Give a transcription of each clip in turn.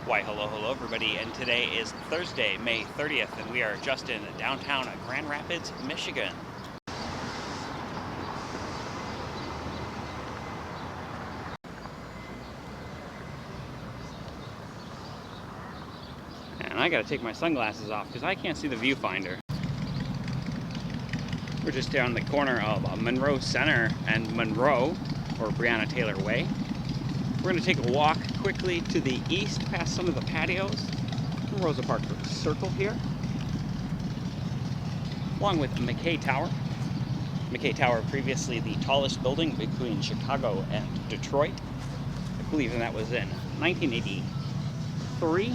Why, hello everybody, and today is Thursday, May 30th, and we are just in downtown Grand Rapids, Michigan. And I gotta take my sunglasses off because I can't see the viewfinder. We're just down the corner of Monroe Center and Monroe, or Breonna Taylor Way. We're going to take a walk quickly to the east past some of the patios. Rosa Parks Circle here, along with McKay Tower. McKay Tower, previously the tallest building between Chicago and Detroit. I believe that was in 1983.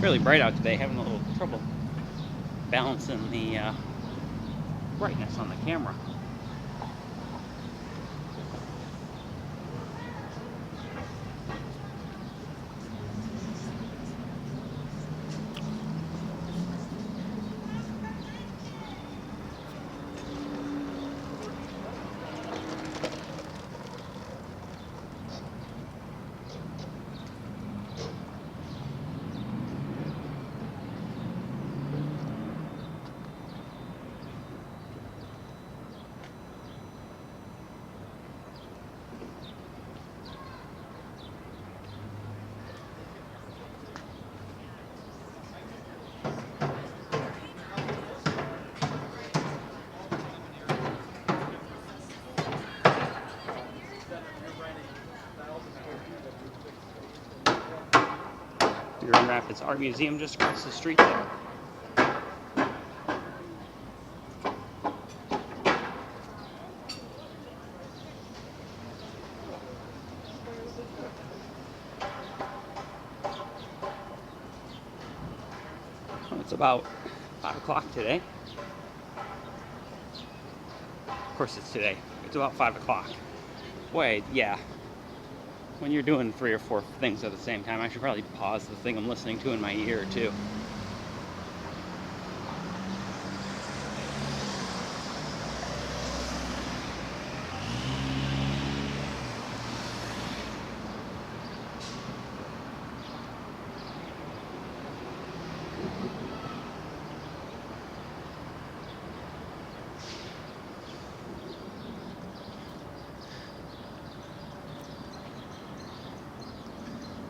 Really bright out today, having a little trouble balancing the brightness on the camera. Grand Rapids Art Museum just across the street there. It's about 5 o'clock today. Of course it's today. It's about 5 o'clock. Boy, yeah. When you're doing 3 or 4 things at the same time, I should probably pause the thing I'm listening to in my ear too.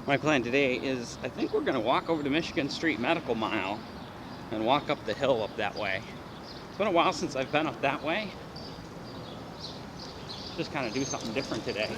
My plan today is, I think we're going to walk over to Michigan Street Medical Mile and walk up the hill up that way. It's been a while since I've been up that way. Just kind of do something different today.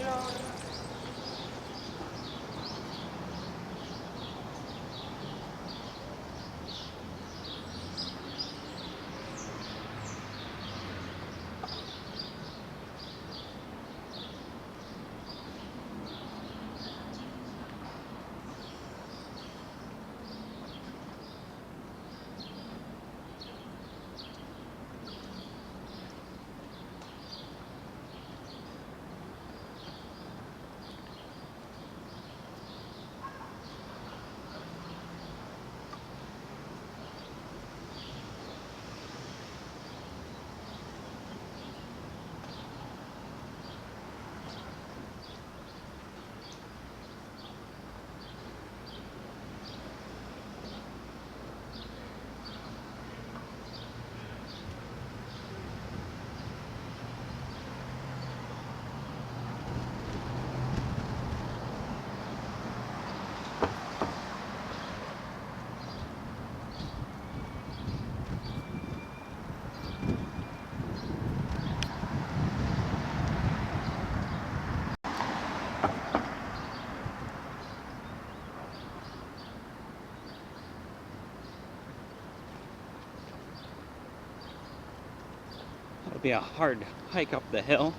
It'll be a hard hike up the hill.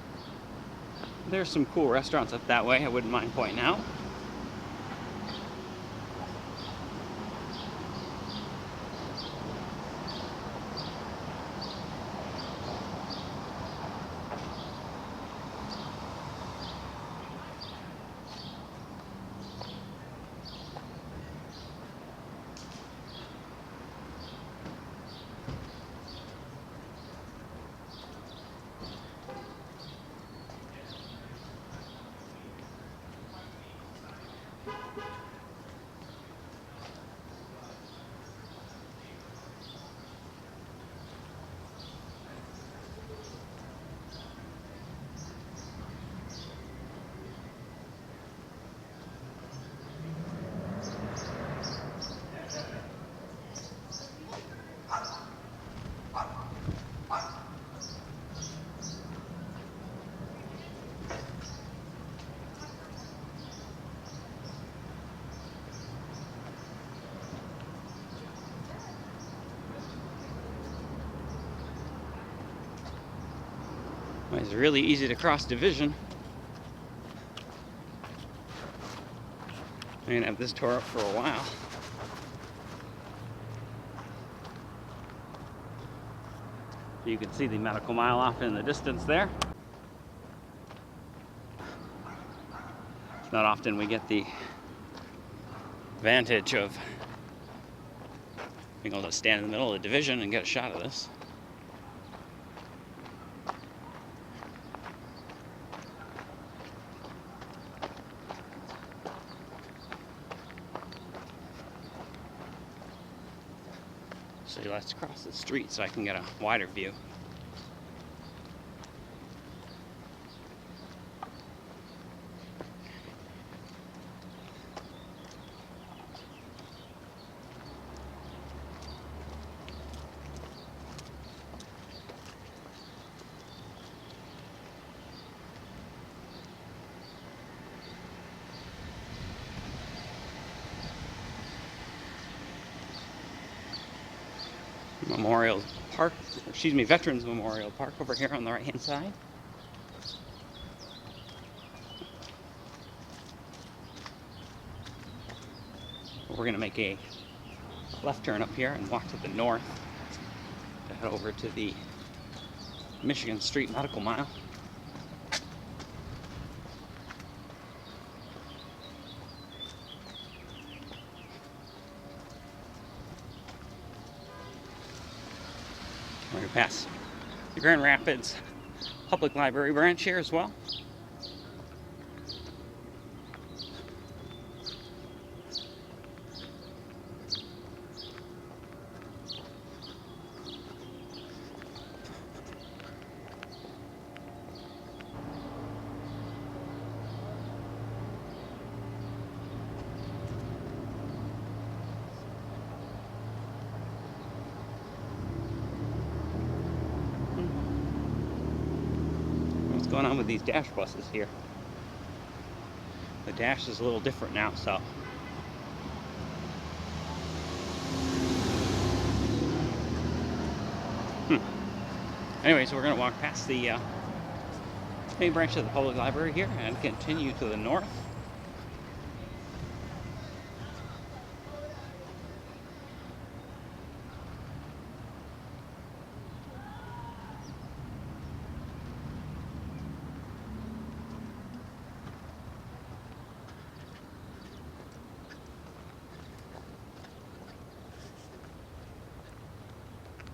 There's some cool restaurants up that way I wouldn't mind pointing out. It's really easy to cross Division. I'm gonna have this tore up for a while. You can see the medical mile off in the distance there. It's not often we get the advantage of being able to stand in the middle of the Division and get a shot of this. So let's cross the street so I can get a wider view. Memorial Park, excuse me, Veterans Memorial Park over here on the right hand side. We're going to make a left turn up here and walk to the north to head over to the Michigan Street Medical Mile. We're going to pass the Grand Rapids Public Library branch here as well. Going on with these dash buses here. The dash is a little different now, so anyway, so we're going to walk past the main branch of the public library here and continue to the north.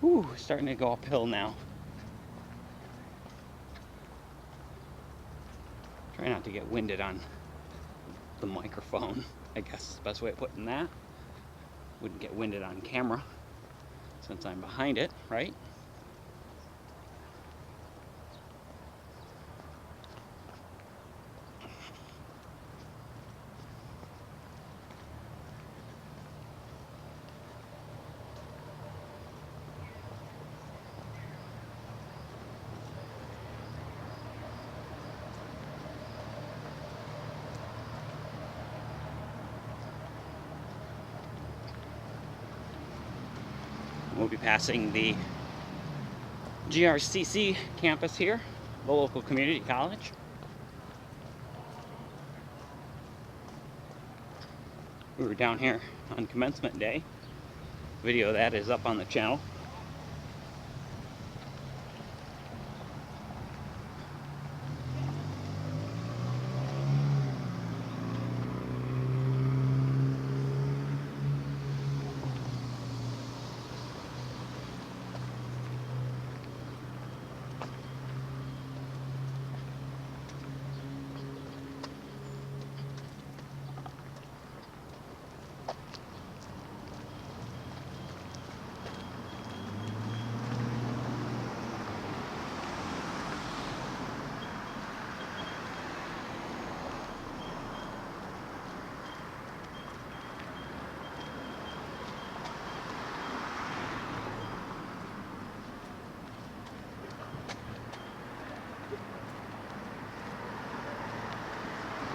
Ooh, starting to go uphill now. Try not to get winded on the microphone, I guess is the best way of putting that. Wouldn't get winded on camera since I'm behind it, right? We'll be passing the GRCC campus here, the local community college. We were down here on commencement day. Video of that is up on the channel.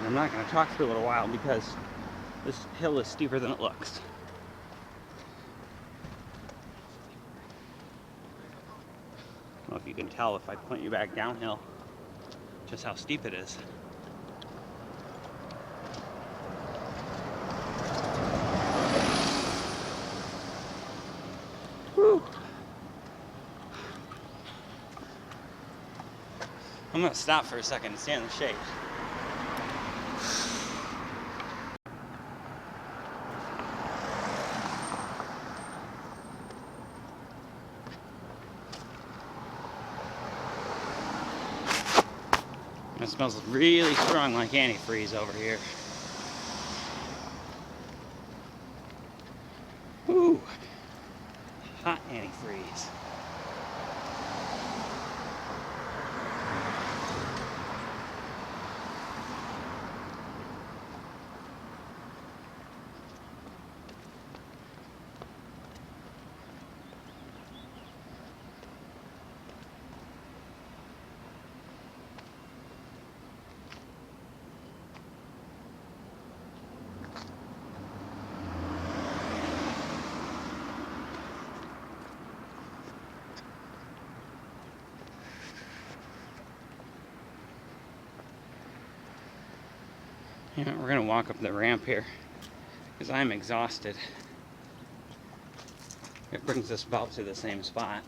I'm not going to talk for a little while because this hill is steeper than it looks. I don't know if you can tell if I point you back downhill. just how steep it is. Whew. I'm gonna stop for a second and stand in the shade. It smells really strong like antifreeze over here. Ooh, hot antifreeze. Yeah, we're gonna walk up the ramp here because I'm exhausted. It brings us about to the same spot.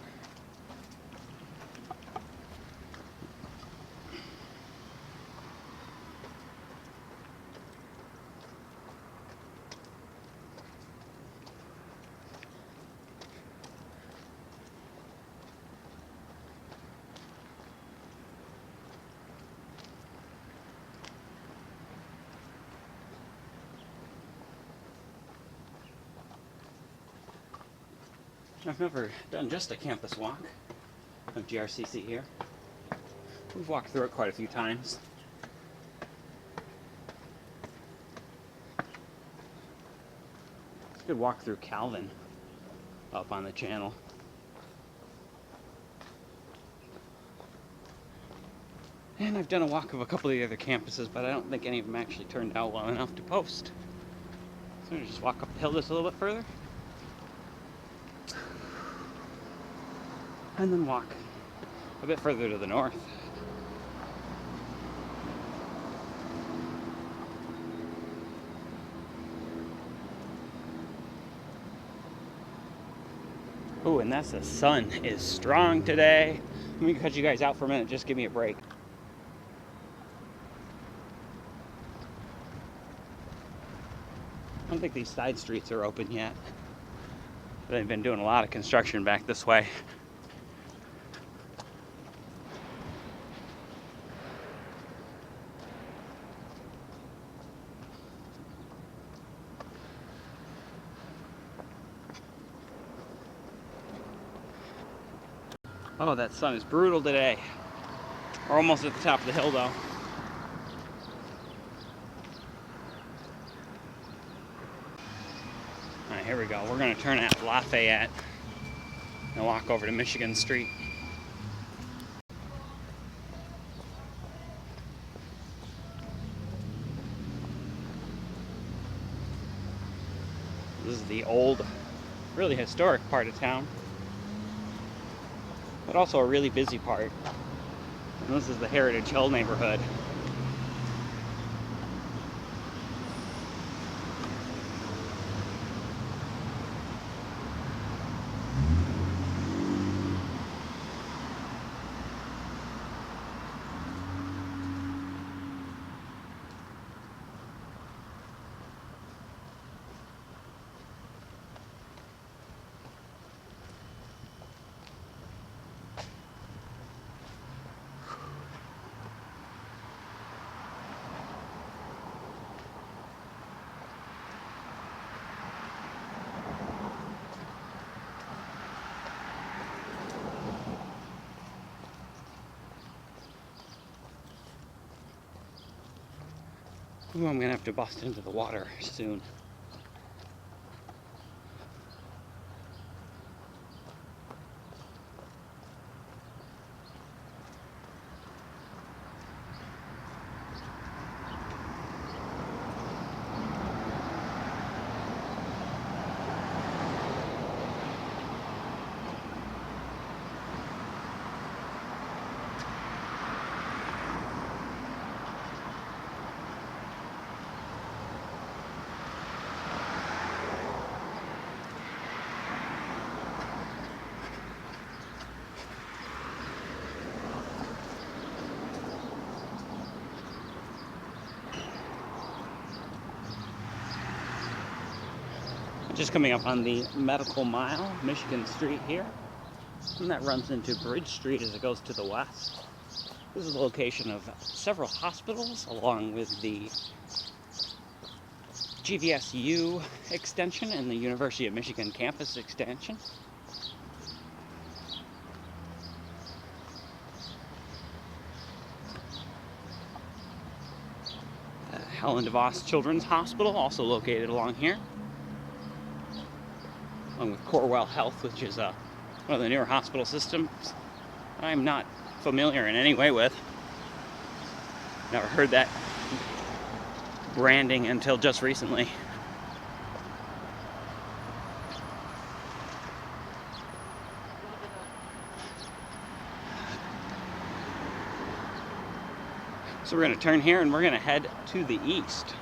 I've never done just a campus walk of GRCC here. We've walked through it quite a few times. It's a good walk through Calvin up on the channel. And I've done a walk of a couple of the other campuses, but I don't think any of them actually turned out well enough to post. So I'm gonna just walk up the hill just a little bit further. And then walk a bit further to the north. Ooh, and that's the sun is strong today. Let me cut you guys out for a minute, just give me a break. I don't think these side streets are open yet. They've been doing a lot of construction back this way. Oh, that sun is brutal today. We're almost at the top of the hill though. Alright, here we go. We're going to turn at Lafayette and walk over to Michigan Street. This is the old, really historic part of town, but also a really busy part. And this is the Heritage Hill neighborhood. Ooh, I'm gonna have to bust into the water soon. Just coming up on the Medical Mile, Michigan Street here. And that runs into Bridge Street as it goes to the west. This is the location of several hospitals along with the GVSU extension and the University of Michigan campus extension. Helen DeVos Children's Hospital, also located along here, along with Corewell Health, which is one of the newer hospital systems I'm not familiar in any way with. Never heard that branding until just recently. So we're going to turn here and we're going to head to the east.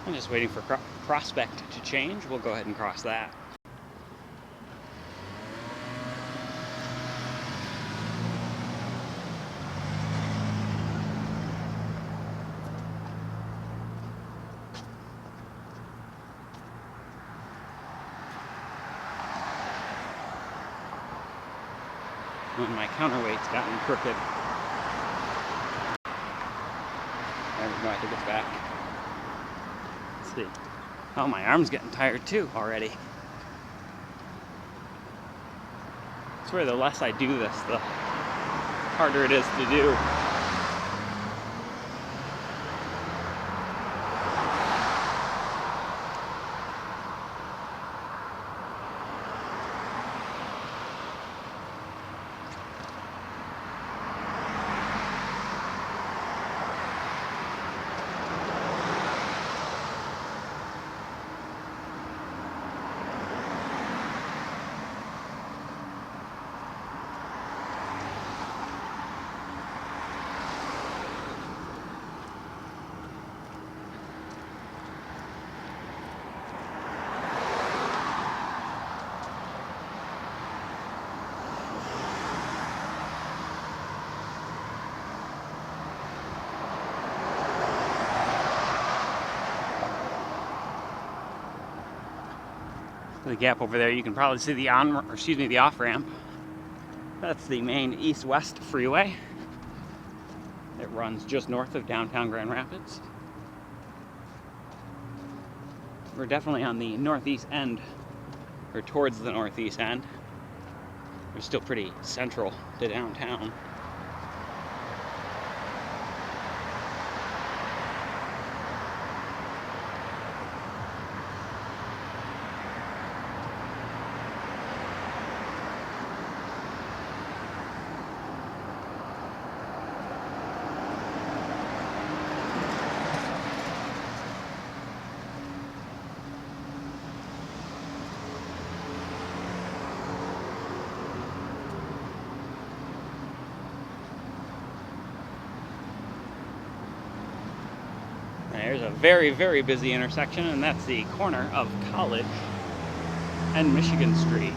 I'm just waiting for Prospect to change. We'll go ahead and cross that. When my counterweight's gotten crooked. No, I think it's back. Let's see. Oh, my arm's getting tired too already. I swear the less I do this, the harder it is to do. The gap over there, you can probably see the the off ramp. That's the main east-west freeway. It runs just north of downtown Grand Rapids. We're definitely on the northeast end, or towards the northeast end. We're still pretty central to downtown. There's a very, very busy intersection, and that's the corner of College and Michigan Street.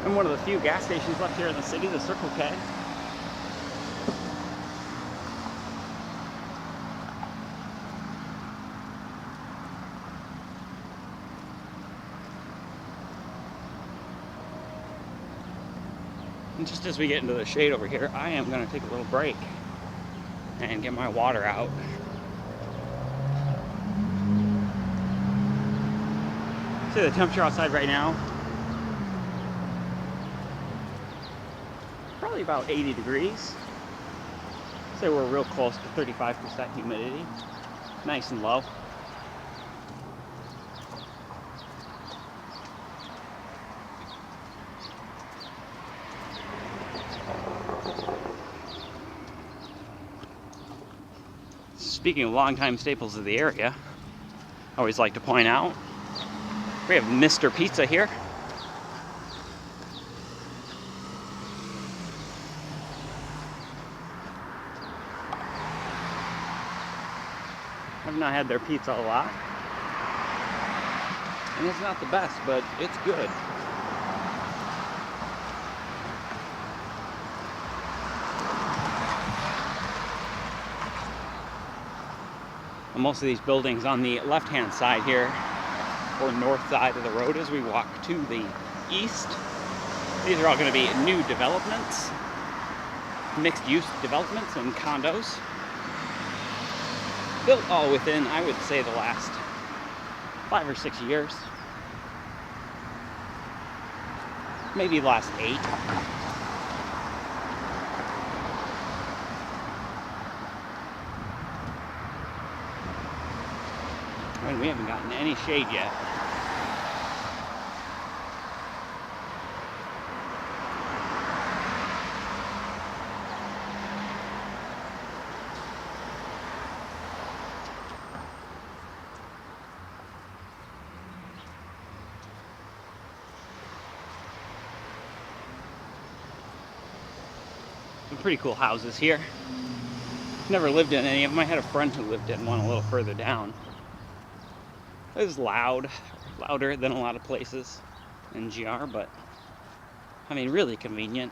And one of the few gas stations left here in the city, the Circle K. And just as we get into the shade over here, I am going to take a little break and get my water out. See the temperature outside right now? Probably about 80 degrees. Say we're real close to 35% humidity. Nice and low. Speaking of longtime staples of the area, I always like to point out, we have Mr. Pizza here. I've not had their pizza a lot. And it's not the best, but it's good. And most of these buildings on the left-hand side here, or north side of the road as we walk to the east, these are all going to be new developments, mixed-use developments and condos, built all within, I would say, the last 5 or 6 years, maybe the last 8. And we haven't gotten any shade yet. Some pretty cool houses here. Never lived in any of them. I had a friend who lived in one a little further down. It was louder than a lot of places in GR, but I mean, really convenient.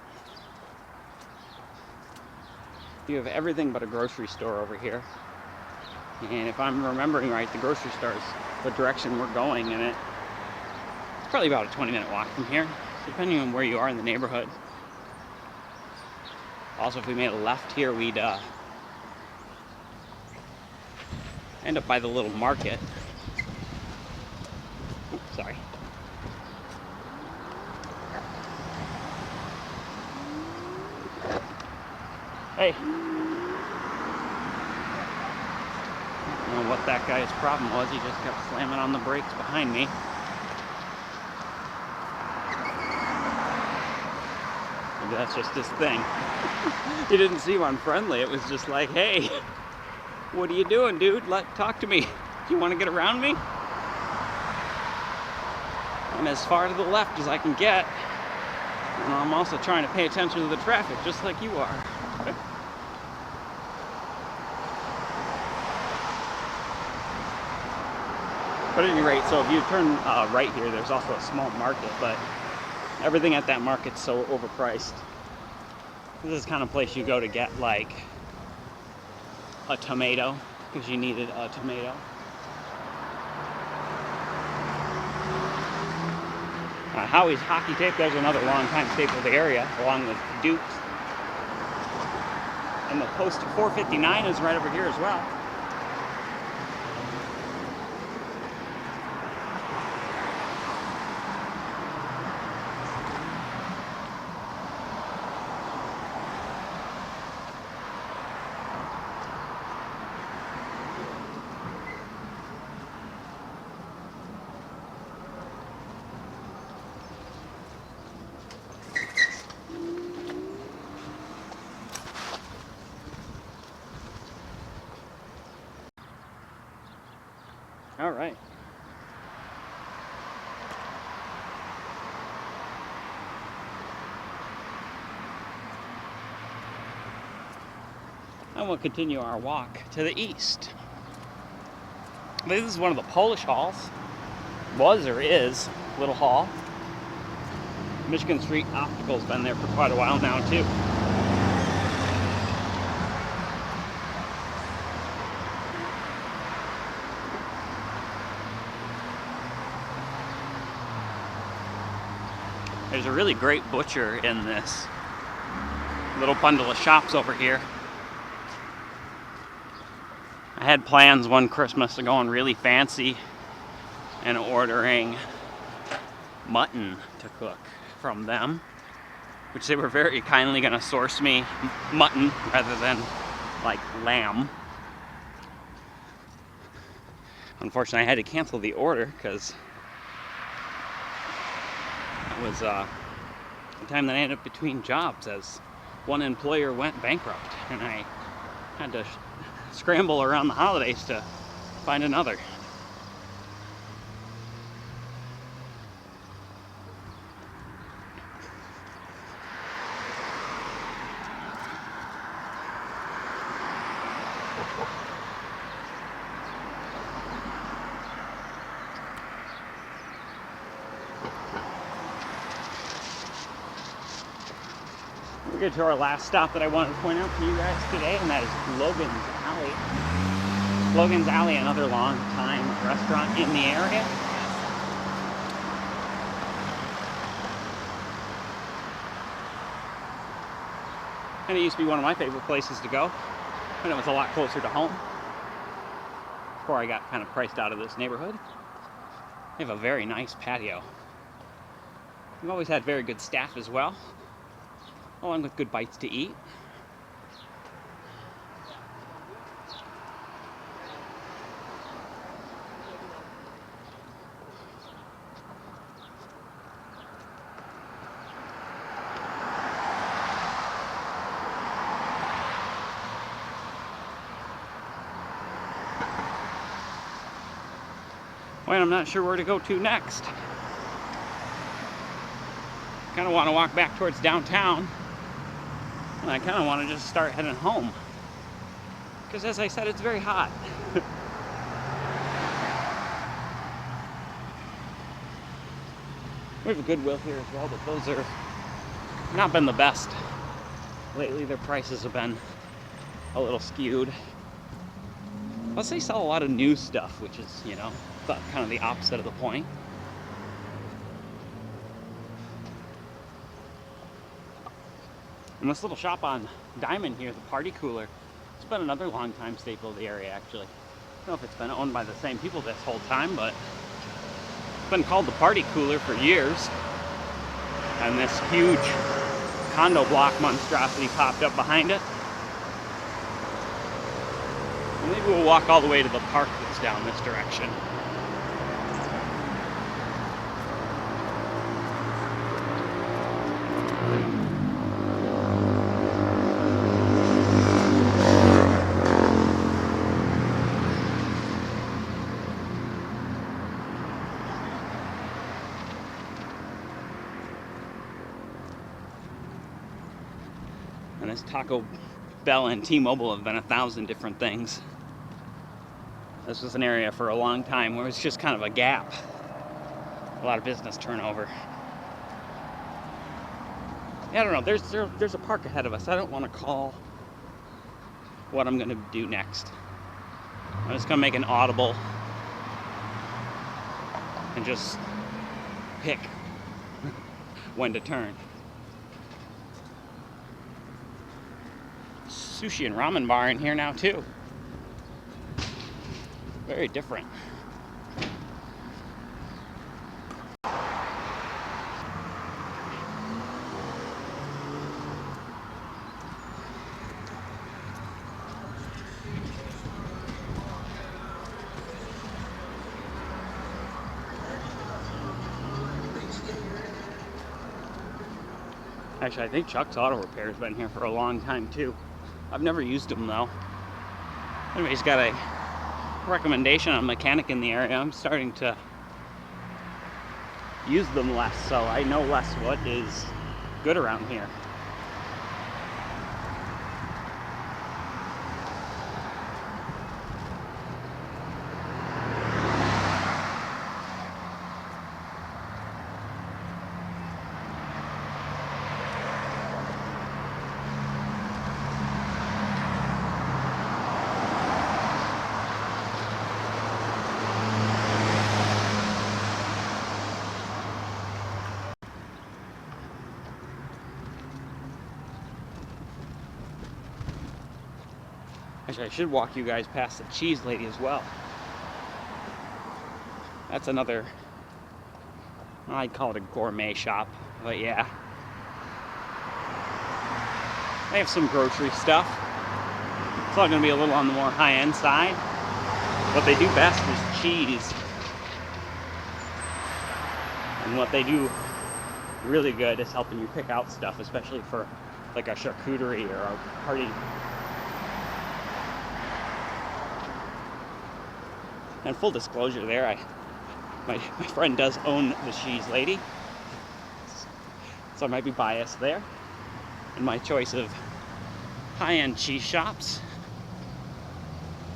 You have everything but a grocery store over here. And if I'm remembering right, the grocery store is the direction we're going in it. It's probably about a 20-minute walk from here, depending on where you are in the neighborhood. Also, if we made a left here, we'd end up by the little market. Oops, sorry. Hey. I don't know what that guy's problem was. He just kept slamming on the brakes behind me. Maybe that's just his thing. He didn't seem unfriendly. It was just like, hey, what are you doing, dude? Talk to me. Do you want to get around me? I'm as far to the left as I can get. And I'm also trying to pay attention to the traffic, just like you are. But at any rate, so if you turn right here, there's also a small market, but everything at that market's so overpriced. This is the kind of place you go to get like a tomato, because you needed a tomato. Howie's hockey tape, there's another long-time staple of the area, along with Duke's. And the post 459 is right over here as well. All right. And we'll continue our walk to the east. This is one of the Polish halls. Was or is little hall. Michigan Street Optical's been there for quite a while now too. There's a really great butcher in this little bundle of shops over here. I had plans one Christmas to go on really fancy and ordering mutton to cook from them, which they were very kindly going to source me mutton rather than like lamb. Unfortunately, I had to cancel the order because it was the time that I ended up between jobs as one employer went bankrupt, and I had to scramble around the holidays to find another. We get to our last stop that I wanted to point out to you guys today, and that is Logan's Alley. Logan's Alley, another long-time restaurant in the area. And it used to be one of my favorite places to go, and it was a lot closer to home before I got kind of priced out of this neighborhood. They have a very nice patio. We've always had very good staff as well, along with good bites to eat. Well, I'm not sure where to go to next. Kind of want to walk back towards downtown, and I kind of want to just start heading home, because as I said, it's very hot. We have a Goodwill here as well, but those are not been the best lately. Their prices have been a little skewed. Plus, they sell a lot of new stuff, which is, you know, kind of the opposite of the point. And this little shop on Diamond here, the Party Cooler, it's been another long-time staple of the area, actually. I don't know if it's been owned by the same people this whole time, but it's been called the Party Cooler for years. And this huge condo block monstrosity popped up behind it. And maybe we'll walk all the way to the park that's down this direction. And this Taco Bell and T-Mobile have been 1,000 different things. This was an area for a long time where it's just kind of a gap. A lot of business turnover. Yeah, I don't know, there's a park ahead of us. I don't want to call what I'm going to do next. I'm just going to make an audible and just pick when to turn. Sushi and ramen bar in here now too. Very different. Actually, I think Chuck's Auto Repair has been here for a long time too. I've never used them though. Anyways, got a recommendation on a mechanic in the area. I'm starting to use them less, so I know less what is good around here. Actually, I should walk you guys past the cheese lady as well. That's another, I'd call it a gourmet shop, but yeah. They have some grocery stuff. It's all going to be a little on the more high-end side. What they do best is cheese. And what they do really good is helping you pick out stuff, especially for like a charcuterie or a party. And full disclosure there, my friend does own the cheese lady. So I might be biased there in my choice of high-end cheese shops.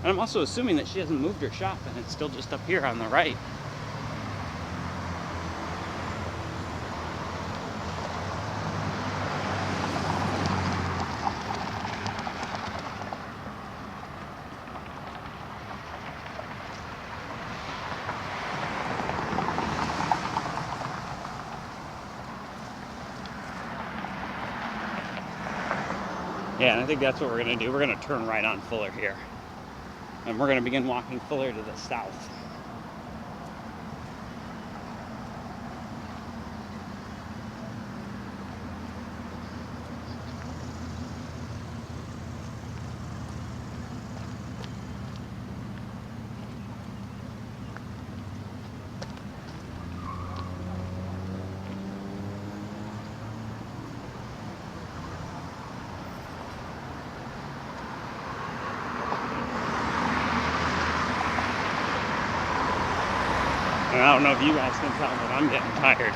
And I'm also assuming that she hasn't moved her shop and it's still just up here on the right. Yeah, and I think that's what we're going to do. We're going to turn right on Fuller here. And we're going to begin walking Fuller to the south. And I don't know if you guys can tell, but I'm getting tired.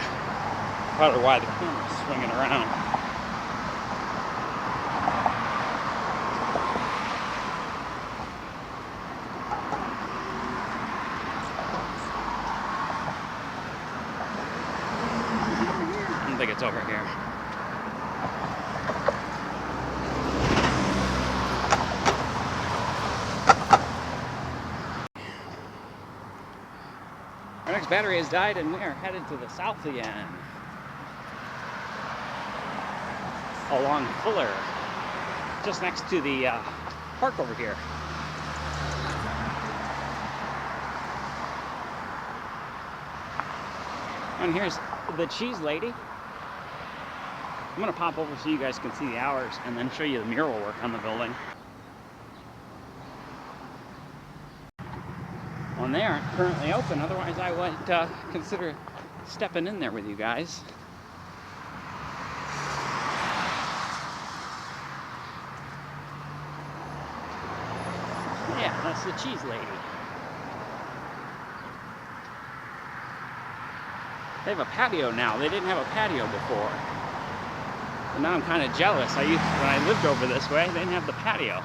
Probably why the camera's swinging around. I don't think it's over here. Our next battery has died and we are headed to the south again. Along Fuller, just next to the park over here. And here's the cheese lady. I'm gonna pop over so you guys can see the hours and then show you the mural work on the building. Well, they aren't currently open, otherwise I would consider stepping in there with you guys. Yeah, that's the cheese lady. They have a patio now. They didn't have a patio before. And now I'm kind of jealous. When I lived over this way, they didn't have the patio.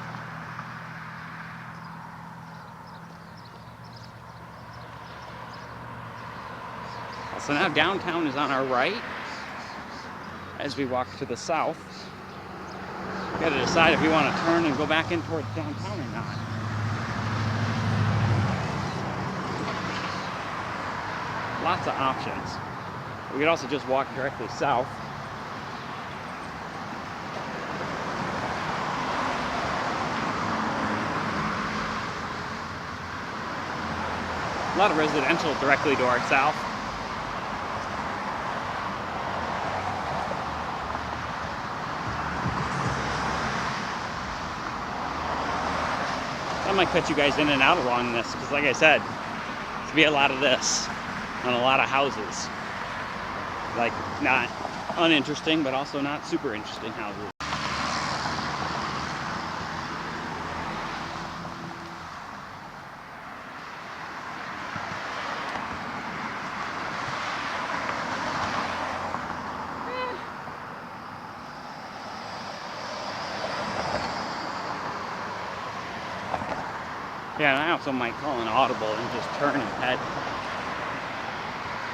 So now downtown is on our right as we walk to the south. We got to decide if we want to turn and go back in towards downtown or not. Lots of options. We could also just walk directly south. A lot of residential directly to our south. I might cut you guys in and out along this because, like I said, it's be a lot of this and a lot of houses. Like, not uninteresting, but also not super interesting houses. Yeah, and I also might call an audible and just turn and head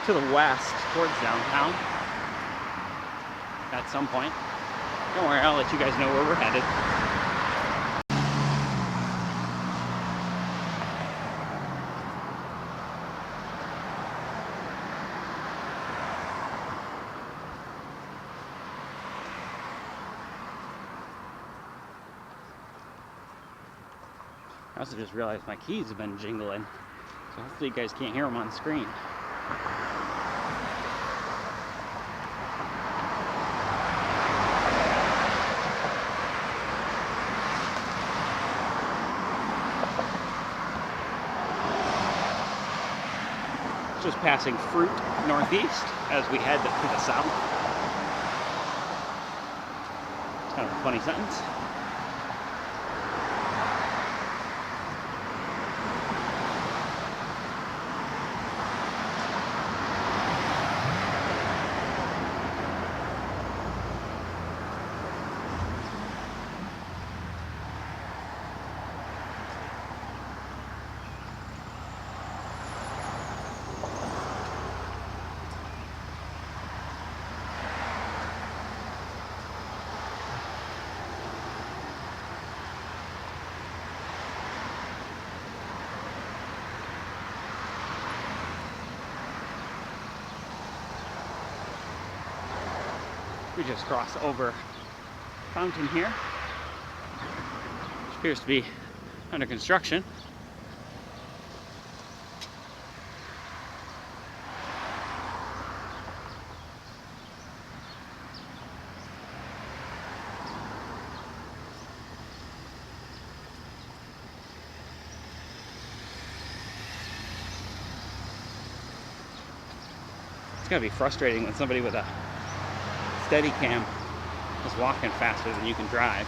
to the west towards downtown at some point. Don't worry, I'll let you guys know where we're headed. also just realized my keys have been jingling, so hopefully you guys can't hear them on screen. Just passing Fruit northeast as we head to the south. It's kind of a funny sentence. We just crossed over fountain here, which appears to be under construction. It's gotta be frustrating when somebody with a Steadicam is walking faster than you can drive.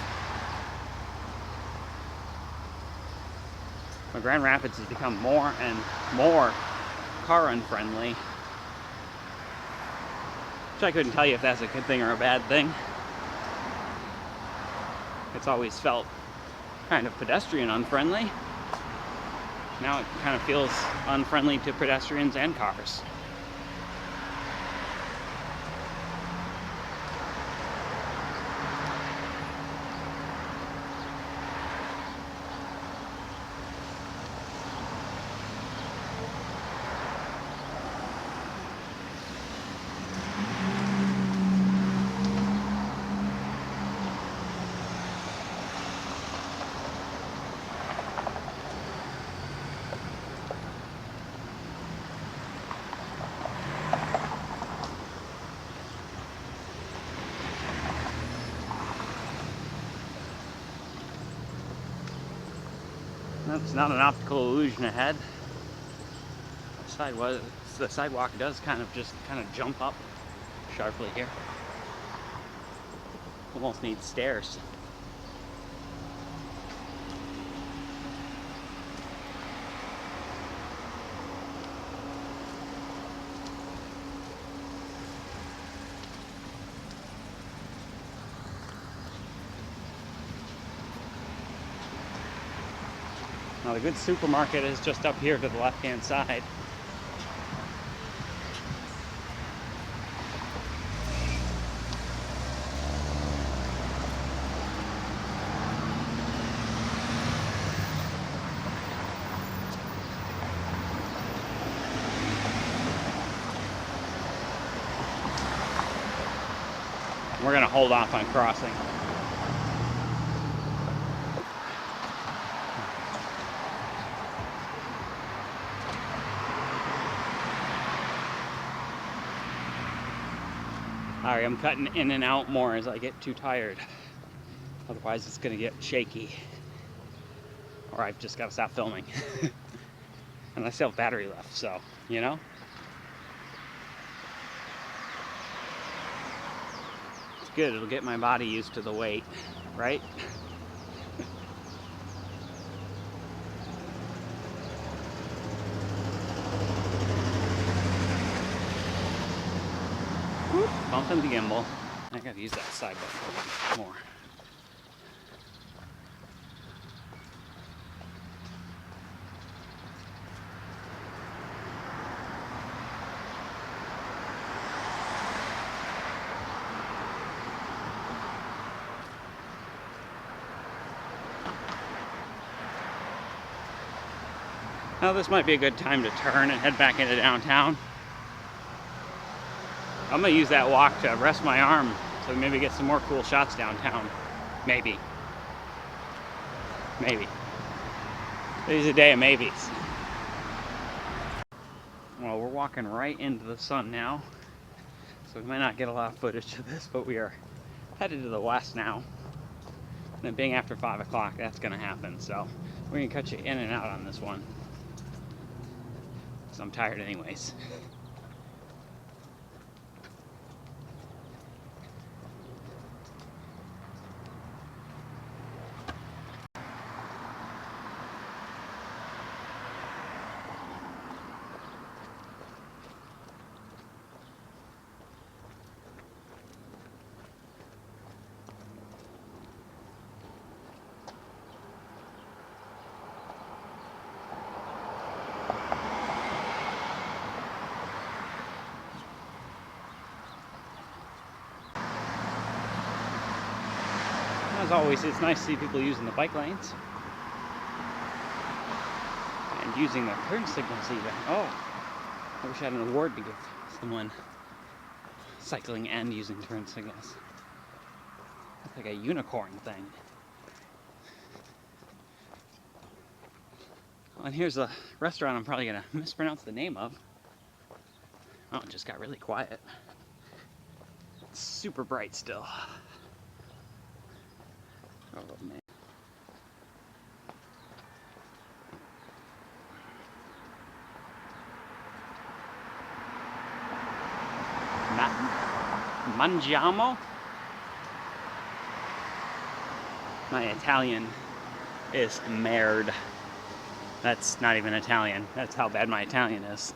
Well, Grand Rapids has become more and more car unfriendly, which I couldn't tell you if that's a good thing or a bad thing. It's always felt kind of pedestrian unfriendly. Now it kind of feels unfriendly to pedestrians and cars. That's not an optical illusion ahead. The sidewalk does kind of jump up sharply here. Almost needs stairs. Now the good supermarket is just up here to the left-hand side. We're going to hold off on crossing. Sorry, I'm cutting in and out more as I get too tired. Otherwise it's gonna get shaky. Or I've just gotta stop filming. And I still have battery left, so, you know? It's good, it'll get my body used to the weight, right? Bumping the gimbal. I gotta use that side button more. Now this might be a good time to turn and head back into downtown. I'm gonna use that walk to rest my arm so maybe get some more cool shots downtown. Maybe. Today's a day of maybes. Well, we're walking right into the sun now, so we might not get a lot of footage of this, but we are headed to the west now. And it being after 5 o'clock, that's going to happen, so we're going to cut you in and out on this one. Because I'm tired anyways. As always, it's nice to see people using the bike lanes and using their turn signals even. Oh, I wish I had an award to give someone cycling and using turn signals. It's like a unicorn thing. Oh, and here's a restaurant I'm probably going to mispronounce the name of. Oh, it just got really quiet. It's super bright still. Oh, man. Mangiamo? My Italian is merde. That's not even Italian. That's how bad my Italian is.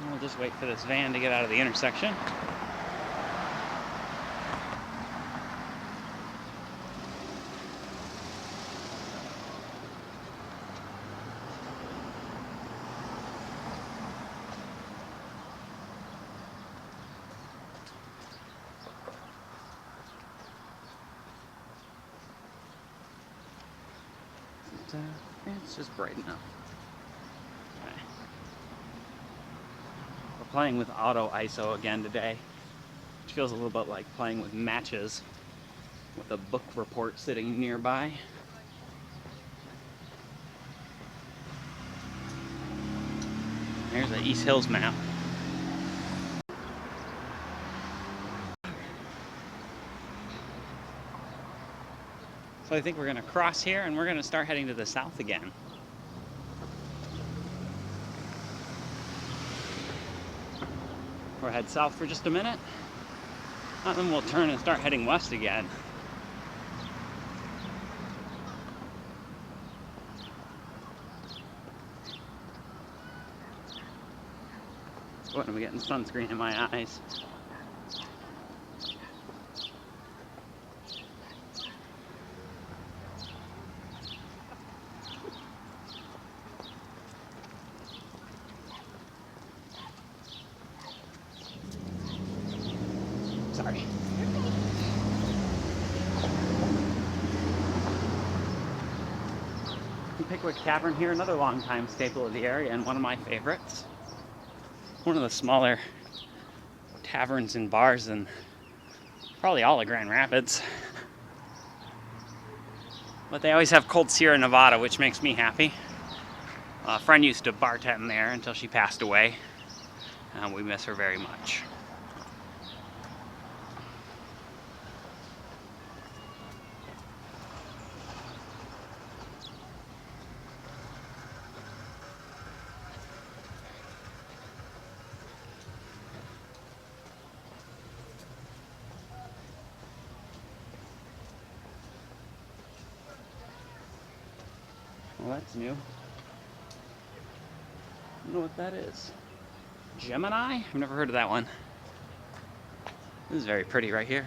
We'll just wait for this van to get out of the intersection. It's just bright enough. Okay. We're playing with auto ISO again today, which feels a little bit like playing with matches with a book report sitting nearby. There's the East Hills map. So I think we're going to cross here and we're going to start heading to the south again. We'll head south for just a minute, and then we'll turn and start heading west again. What am I getting sunscreen in my eyes? Sorry. Pickwick Tavern here, another long-time staple of the area and one of my favorites. One of the smaller taverns and bars in probably all of Grand Rapids. But they always have cold Sierra Nevada, which makes me happy. A friend used to bartend there until she passed away. We miss her very much. Well, that's new. I don't know what that is. Gemini? I've never heard of that one. This is very pretty right here.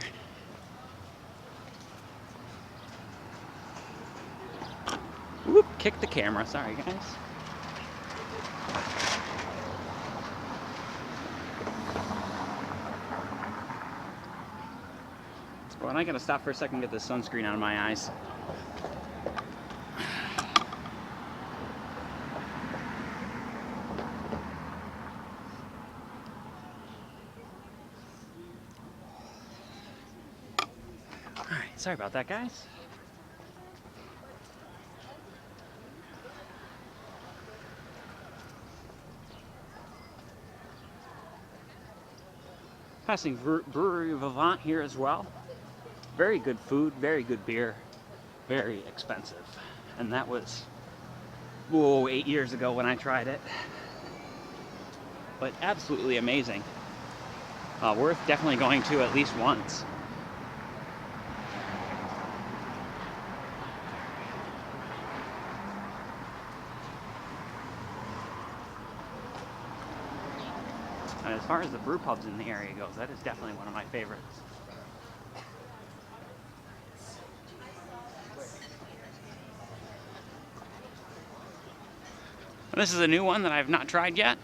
Whoop, kick the camera. Sorry, guys. Well, I gotta stop for a second and get this sunscreen out of my eyes. Alright, sorry about that, guys. Passing Brewery Vivant here as well. Very good food, very good beer, very expensive. And that was, 8 years ago when I tried it. But absolutely amazing. Worth definitely going to at least once. And as far as the brew pubs in the area goes, that is definitely one of my favorites. This is a new one that I've not tried yet.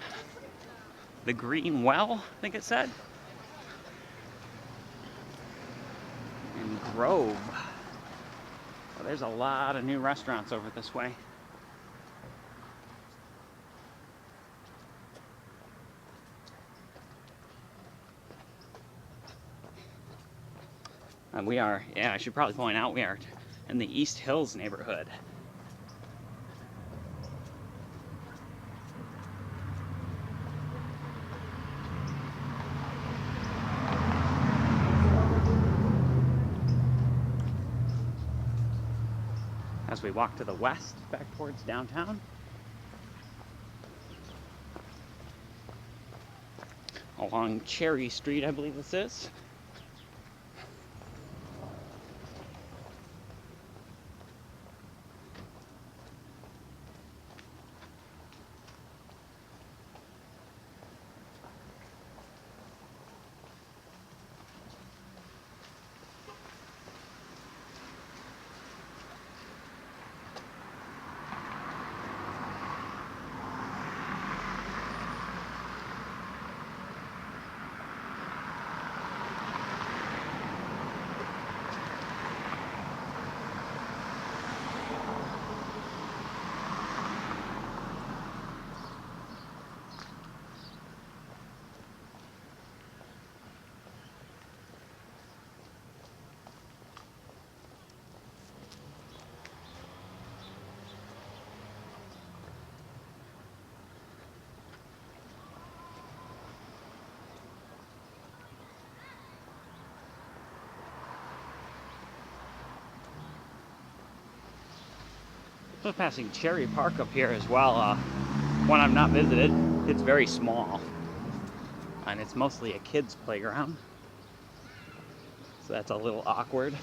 The Green Well, I think it said. And Grove. Well, there's a lot of new restaurants over this way. And we are, I should probably point out, we are in the East Hills neighborhood. As we walk to the west, back towards downtown. Along Cherry Street, I believe this is. Just passing Cherry Park up here as well. One I've not visited. It's very small. And it's mostly a kid's playground. So that's a little awkward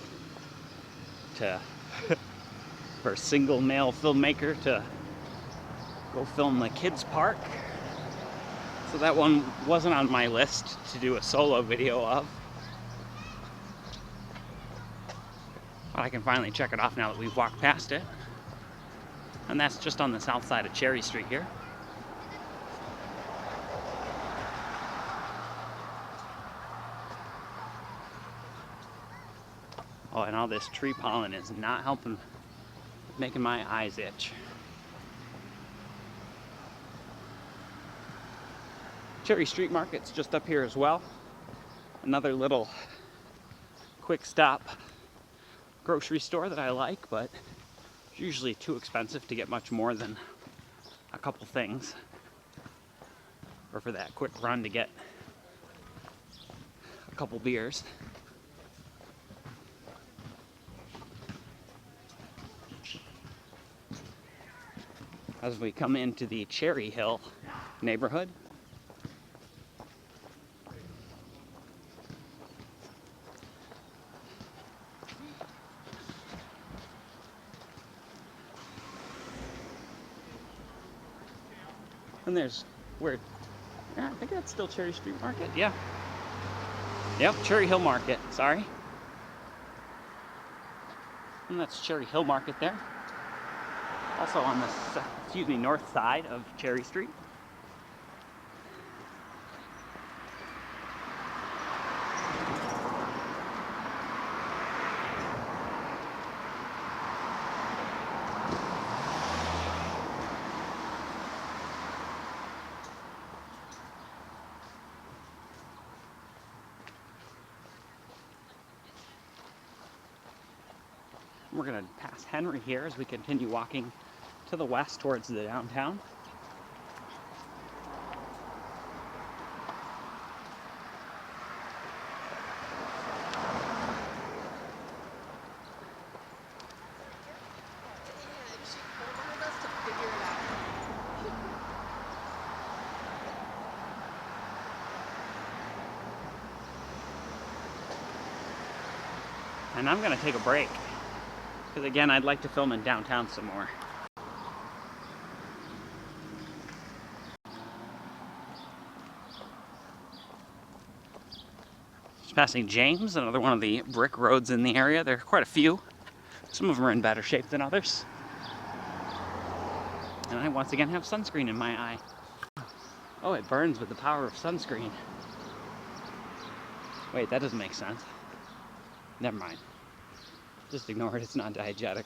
for a single male filmmaker to go film the kids' park. So that one wasn't on my list to do a solo video of. But I can finally check it off now that we've walked past it. And that's just on the south side of Cherry Street here. Oh, and all this tree pollen is not helping, making my eyes itch. Cherry Street Market's just up here as well. Another little quick stop grocery store that I like, but it's usually too expensive to get much more than a couple things. Or for that quick run to get a couple beers. As we come into the Cherry Hill neighborhood. And Yeah, I think that's still Cherry Street Market. Yeah. Yep, Cherry Hill Market. Sorry. And that's Cherry Hill Market there. Also on the north side of Cherry Street. We're going to pass Henry here as we continue walking to the west towards the downtown. And I'm going to take a break. Because again, I'd like to film in downtown some more. Just passing James, another one of the brick roads in the area. There are quite a few. Some of them are in better shape than others. And I once again have sunscreen in my eye. Oh, it burns with the power of sunscreen. Wait, that doesn't make sense. Never mind. Just ignore it, it's not diegetic.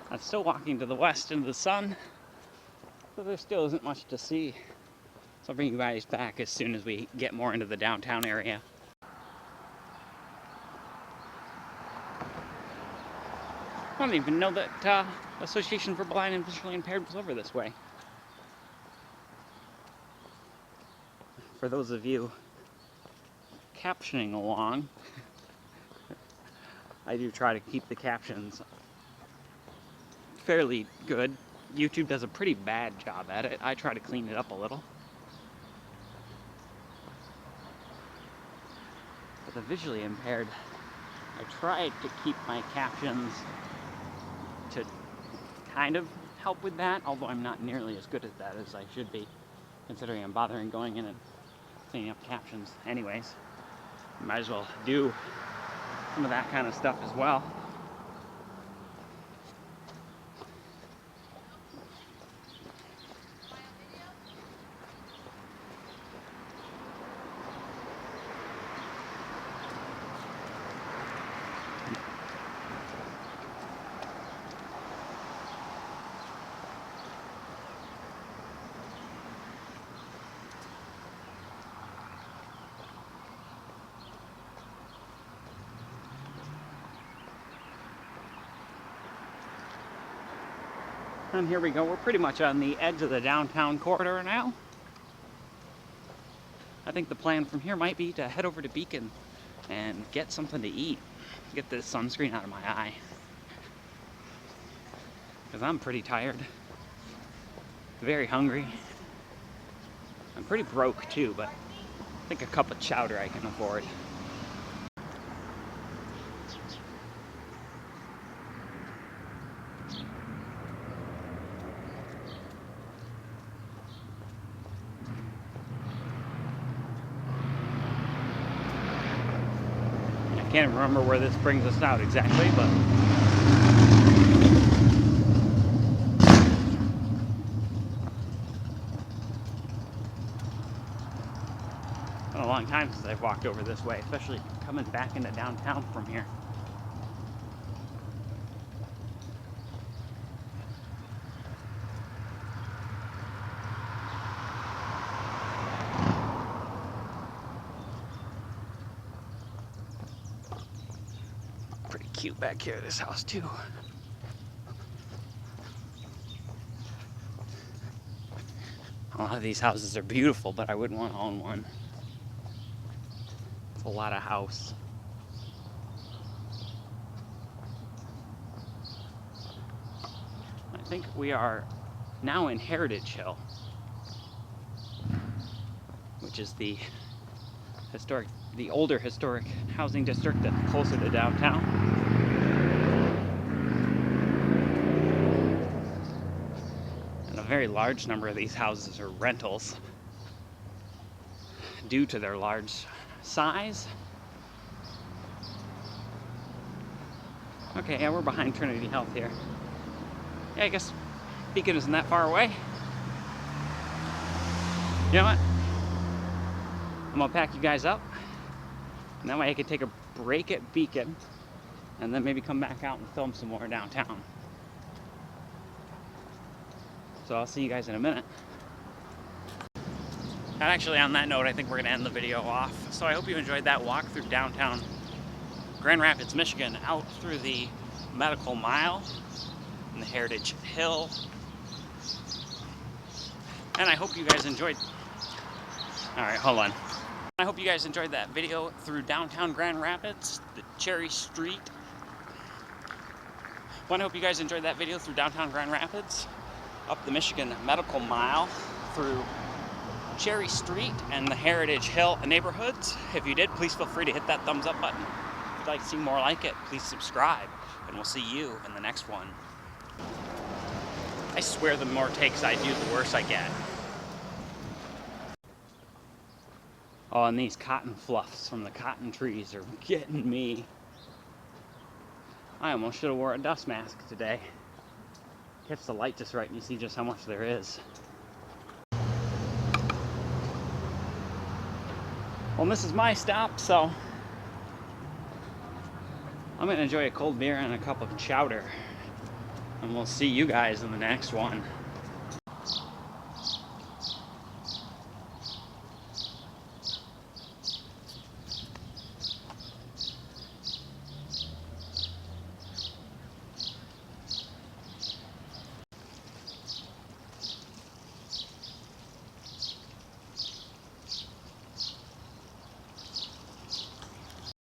I'm still walking to the west into the sun, but there still isn't much to see. So I'll bring you guys back as soon as we get more into the downtown area. I don't even know that Association for Blind and Visually Impaired was over this way. For those of you captioning along, I do try to keep the captions fairly good. YouTube does a pretty bad job at it. I try to clean it up a little. For the visually impaired, I tried to keep my captions to kind of help with that, although I'm not nearly as good at that as I should be, considering I'm bothering going in and cleaning up captions anyways. Might as well do some of that kind of stuff as well. And here we go, we're pretty much on the edge of the downtown corridor now. I think the plan from here might be to head over to Beacon and get something to eat. Get this sunscreen out of my eye. Because I'm pretty tired. Very hungry. I'm pretty broke too, but I think a cup of chowder I can afford. I can't remember where this brings us out exactly, but it's been a long time since I've walked over this way, especially coming back into downtown from here. Cute back here, this house too. A lot of these houses are beautiful, but I wouldn't want to own one. a lot of house. I think we are now in Heritage Hill, which is the older historic housing district that's closer to downtown. And a very large number of these houses are rentals due to their large size. Okay, yeah, we're behind Trinity Health here. Yeah, I guess Beacon isn't that far away. You know what? I'm gonna pack you guys up, and that way I could take a break at Beacon, and then maybe come back out and film some more downtown. So I'll see you guys in a minute. And actually, on that note, I think we're gonna end the video off. So I hope you enjoyed that walk through downtown Grand Rapids, Michigan, out through the Medical Mile and the Heritage Hill. And I hope you guys enjoyed. All right, hold on. I hope you guys enjoyed that video through downtown Grand Rapids, the Cherry Street. I hope you guys enjoyed that video through downtown Grand Rapids, up the Michigan Medical Mile, through Cherry Street and the Heritage Hill neighborhoods. If you did, please feel free to hit that thumbs up button. If you'd like to see more like it, please subscribe, and we'll see you in the next one. I swear the more takes I do, the worse I get. Oh, and these cotton fluffs from the cotton trees are getting me. I almost should have wore a dust mask today. Hits the light just right and you see just how much there is. Well, this is my stop, so I'm gonna enjoy a cold beer and a cup of chowder. And we'll see you guys in the next one.